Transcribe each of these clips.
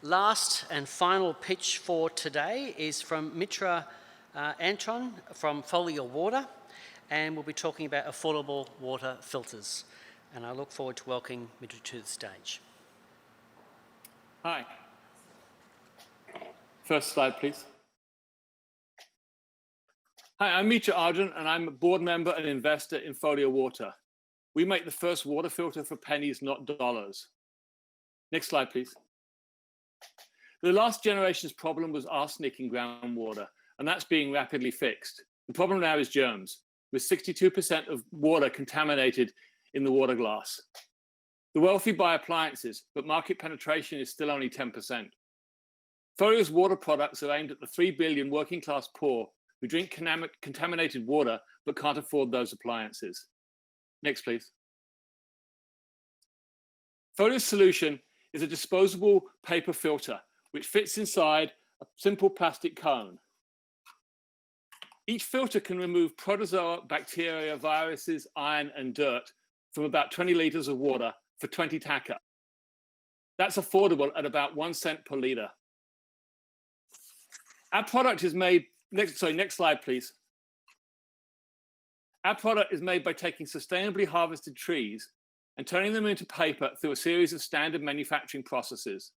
Last and final pitch for today is from Mitra Ardron from Folia Water, and we'll be talking about affordable water filters. And I look forward to welcoming Mitra to the stage. Hi. First slide, please. Hi, I'm Mitra Ardron, and I'm a board member and investor in Folia Water. We make the first water filter for pennies, not dollars. Next slide, please. The last generation's problem was arsenic in groundwater, and that's being rapidly fixed. The problem now is germs, with 62% of water contaminated in the water glass. The wealthy buy appliances, but market penetration is still only 10%. Folia's water products are aimed at the 3 billion working class poor who drink contaminated water but can't afford those appliances. Next, please. Folia's solution is a disposable paper filter which fits inside a simple plastic cone. Each filter can remove protozoa, bacteria, viruses, iron, and dirt from about 20 liters of water for 20 taka. That's affordable at about 1 cent per liter. Our product is made, next slide, please. Our product is made by taking sustainably harvested trees and turning them into paper through a series of standard manufacturing processes.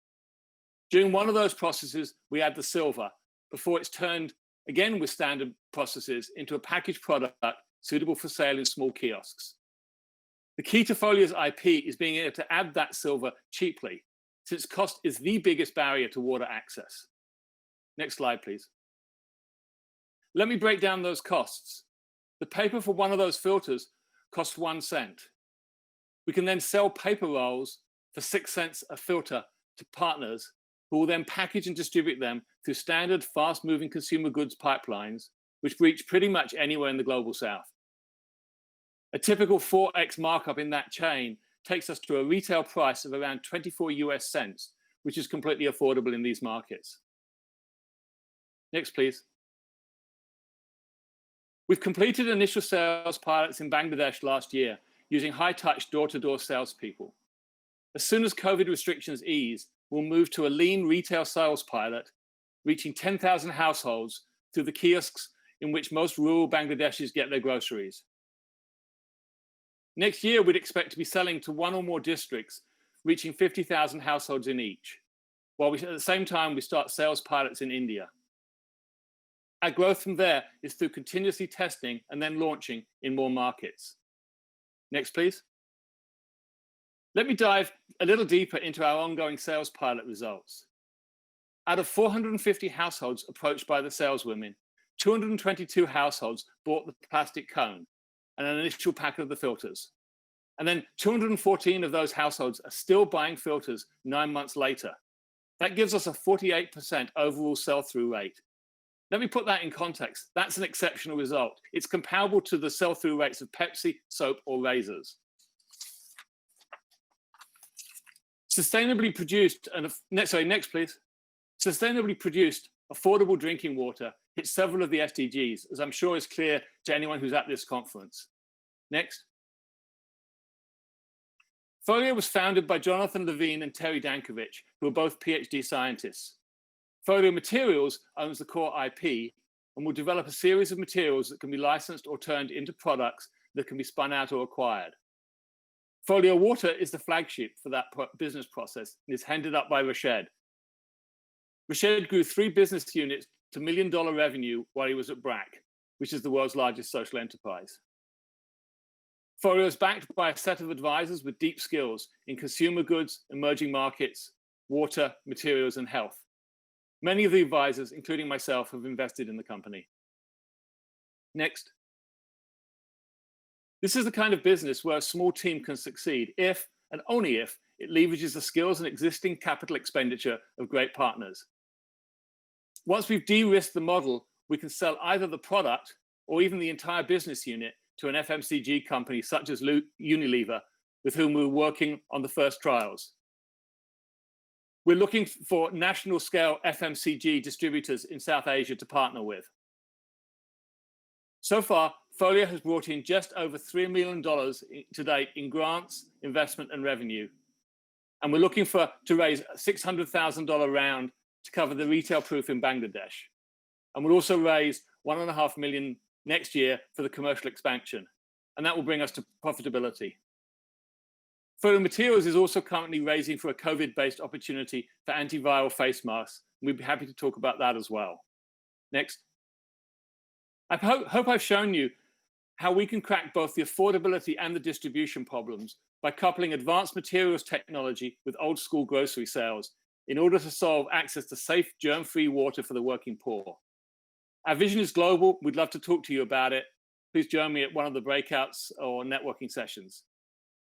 During one of those processes, we add the silver before it's turned again with standard processes into a packaged product suitable for sale in small kiosks. The key to Folia's IP is being able to add that silver cheaply, since cost is the biggest barrier to water access. Next slide, please. Let me break down those costs. The paper for one of those filters costs 1 cent. We can then sell paper rolls for 6 cents a filter to partners who will then package and distribute them through standard fast-moving consumer goods pipelines, which reach pretty much anywhere in the global south. A typical 4x markup in that chain takes us to a retail price of around 24 US cents, which is completely affordable in these markets. Next, please. We've completed initial sales pilots in Bangladesh last year using high-touch door-to-door salespeople. As soon as COVID restrictions ease, we'll move to a lean retail sales pilot, reaching 10,000 households through the kiosks in which most rural Bangladeshis get their groceries. Next year, we'd expect to be selling to 1 or more districts, reaching 50,000 households in each, while at the same time we start sales pilots in India. Our growth from there is through continuously testing and then launching in more markets. Next, please. Let me dive a little deeper into our ongoing sales pilot results. Out of 450 households approached by the saleswomen, 222 households bought the plastic cone and an initial pack of the filters. And then 214 of those households are still buying filters 9 months later. That gives us a 48% overall sell-through rate. Let me put that in context. That's an exceptional result. It's comparable to the sell-through rates of Pepsi, soap, or razors. Sustainably produced, and next please. Sustainably produced, affordable drinking water hits several of the SDGs, as I'm sure is clear to anyone who's at this conference. Next. Folia was founded by Jonathan Levine and Terry Dankovich, who are both PhD scientists. Folia Materials owns the core IP and will develop a series of materials that can be licensed or turned into products that can be spun out or acquired. Folia Water is the flagship for that business process and is headed up by Rashid. Rashid grew 3 business units to $1 million revenue while he was at BRAC, which is the world's largest social enterprise. Folia is backed by a set of advisors with deep skills in consumer goods, emerging markets, water, materials, and health. Many of the advisors, including myself, have invested in the company. Next. This is the kind of business where a small team can succeed if, and only if, it leverages the skills and existing capital expenditure of great partners. Once we've de-risked the model, we can sell either the product or even the entire business unit to an FMCG company such as Unilever, with whom we're working on the first trials. We're looking for national scale FMCG distributors in South Asia to partner with. So far, Folia has brought in just over $3 million to date in grants, investment, and revenue. And we're looking to raise a $600,000 round to cover the retail proof in Bangladesh. And we'll also raise $1.5 million next year for the commercial expansion. And that will bring us to profitability. Folia Materials is also currently raising for a COVID-based opportunity for antiviral face masks. We'd be happy to talk about that as well. Next. I hope I've shown you how we can crack both the affordability and the distribution problems by coupling advanced materials technology with old school grocery sales in order to solve access to safe, germ-free water for the working poor. Our vision is global. We'd love to talk to you about it. Please join me at one of the breakouts or networking sessions.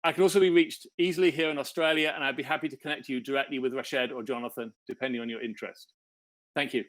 I can also be reached easily here in Australia, and I'd be happy to connect you directly with Rashid or Jonathan, depending on your interest. Thank you.